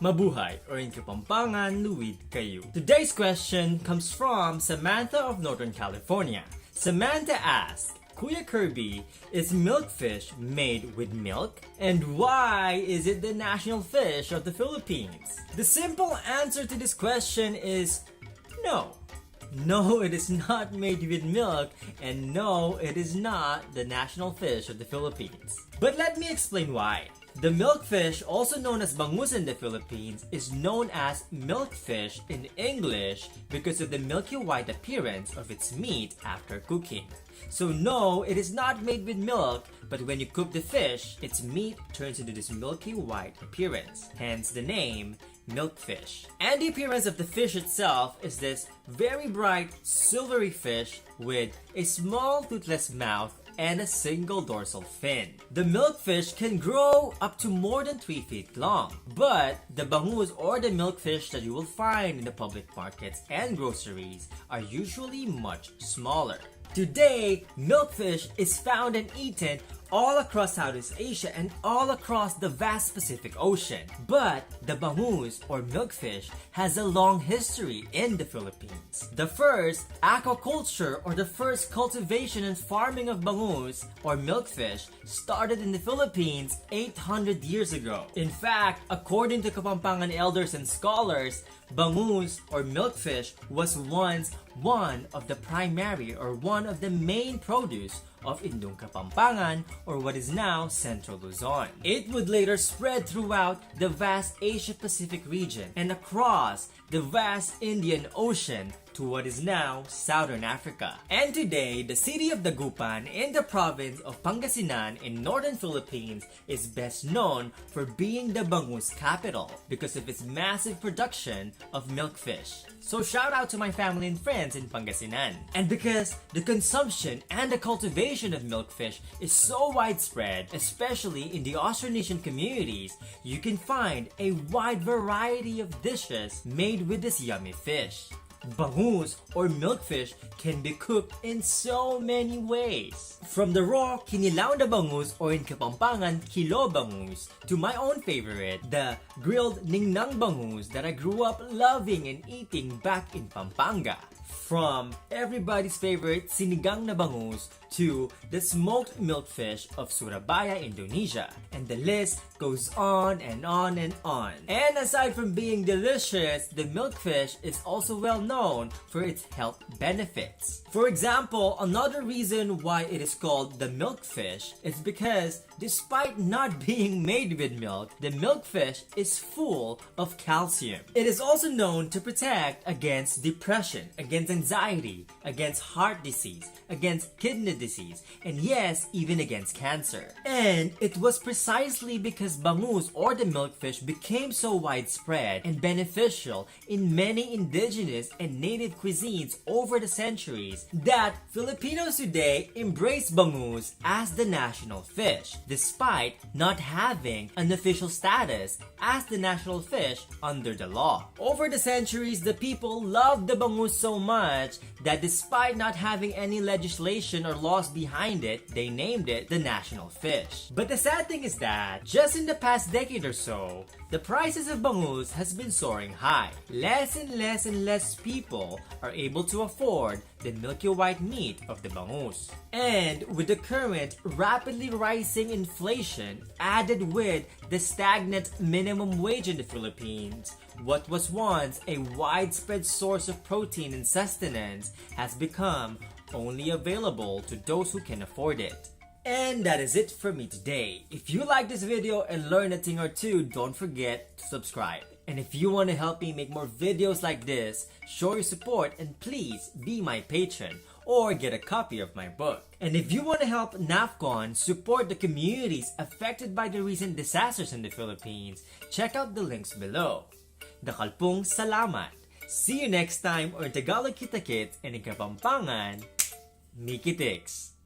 Mabuhay, or in Kapampangan, luwid kayo. Today's question comes from Samantha of Northern California. Samantha asked, Kuya Kirby, is milkfish made with milk? And why is it the national fish of the Philippines? The simple answer to this question is no. No, it is not made with milk, and no, it is not the national fish of the Philippines. But let me explain why. The milkfish, also known as bangus in the Philippines, is known as milkfish in English because of the milky white appearance of its meat after cooking. So no, it is not made with milk, but when you cook the fish, its meat turns into this milky white appearance, hence the name milkfish. And the appearance of the fish itself is this very bright silvery fish with a small toothless mouth and a single dorsal fin. The milkfish can grow up to more than 3 feet long, but the bangus or the milkfish that you will find in the public markets and groceries are usually much smaller. Today, milkfish is found and eaten all across Southeast Asia and all across the vast Pacific Ocean. But the bangus or milkfish has a long history in the Philippines. The first aquaculture or the first cultivation and farming of bangus or milkfish started in the Philippines 800 years ago. In fact, according to Kapampangan elders and scholars, bangus or milkfish was once one of the primary or one of the main produce of Indung Kapampangan or what is now Central Luzon. It would later spread throughout the vast Asia-Pacific region and across the vast Indian Ocean to what is now Southern Africa. And today, the city of Dagupan in the province of Pangasinan in northern Philippines is best known for being the bangus capital because of its massive production of milkfish. So shout out to my family and friends in Pangasinan. And because the consumption and the cultivation of milkfish is so widespread, especially in the Austronesian communities, you can find a wide variety of dishes made with this yummy fish. Bangus or milkfish can be cooked in so many ways. From the raw kinilaw na bangus or in Kapampangan, kilo bangus, to my own favorite, the grilled ningnang bangus that I grew up loving and eating back in Pampanga. From everybody's favorite sinigang na bangus to the smoked milkfish of Surabaya, Indonesia. And the list goes on and on and on. And aside from being delicious, the milkfish is also well known for its health benefits. For example, another reason why it is called the milkfish is because despite not being made with milk, the milkfish is full of calcium. It is also known to protect against depression, against anxiety, against heart disease, against kidney disease, and yes, even against cancer. And it was precisely because bangus or the milkfish became so widespread and beneficial in many indigenous and native cuisines over the centuries that Filipinos today embrace bangus as the national fish, despite not having an official status as the national fish under the law. Over the centuries, the people loved the bangus so much that despite not having any legislation or laws behind it, they named it the national fish. But the sad thing is that, just in the past decade or so, the prices of bangus has been soaring high. Less and less and less people are able to afford the milky white meat of the bangus. And with the current rapidly rising inflation added with the stagnant minimum wage in the Philippines, what was once a widespread source of protein and sustenance has become only available to those who can afford it. And that is it for me today. If you like this video and learned a thing or two, don't forget to subscribe. And if you want to help me make more videos like this, show your support and please be my patron or get a copy of my book. And if you want to help NAFCON support the communities affected by the recent disasters in the Philippines, check out the links below. Dakalpong salamat. See you next time, or in Tagalog kita kits, and in Kapampangan, Mikitix.